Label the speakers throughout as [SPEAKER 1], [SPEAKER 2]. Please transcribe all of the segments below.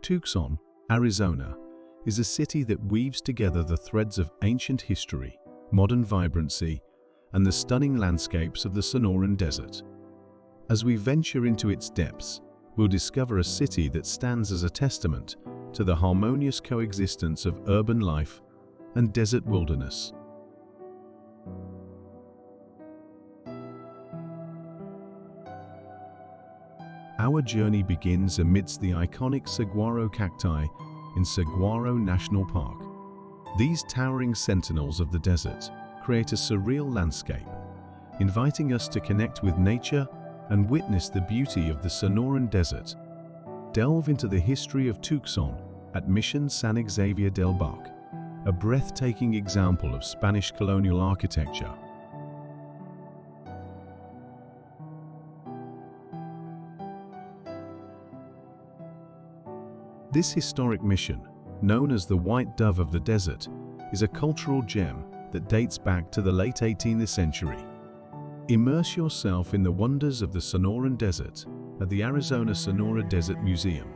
[SPEAKER 1] Tucson, Arizona, is a city that weaves together the threads of ancient history, modern vibrancy, and the stunning landscapes of the Sonoran Desert. As we venture into its depths, we'll discover a city that stands as a testament to the harmonious coexistence of urban life and desert wilderness. Our journey begins amidst the iconic saguaro cacti in Saguaro National Park. These towering sentinels of the desert create a surreal landscape, inviting us to connect with nature and witness the beauty of the Sonoran Desert. Delve into the history of Tucson at Mission San Xavier del Bark, a breathtaking example of Spanish colonial architecture. This historic mission, known as the White Dove of the Desert, is a cultural gem that dates back to the late 18th century. Immerse yourself in the wonders of the Sonoran Desert at the Arizona-Sonora Desert Museum.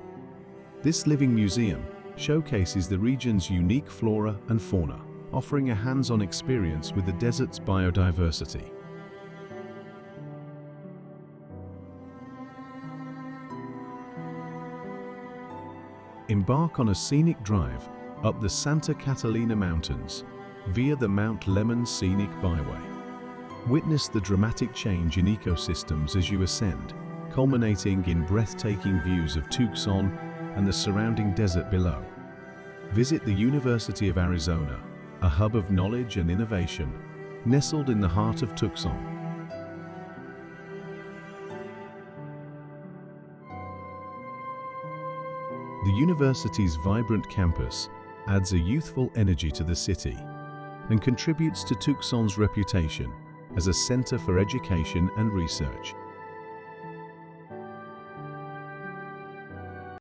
[SPEAKER 1] This living museum showcases the region's unique flora and fauna, offering a hands-on experience with the desert's biodiversity. Embark on a scenic drive up the Santa Catalina Mountains via the Mount Lemmon Scenic Byway. Witness the dramatic change in ecosystems as you ascend, culminating in breathtaking views of Tucson and the surrounding desert below. Visit the University of Arizona, a hub of knowledge and innovation, nestled in the heart of Tucson. The university's vibrant campus adds a youthful energy to the city and contributes to Tucson's reputation as a center for education and research.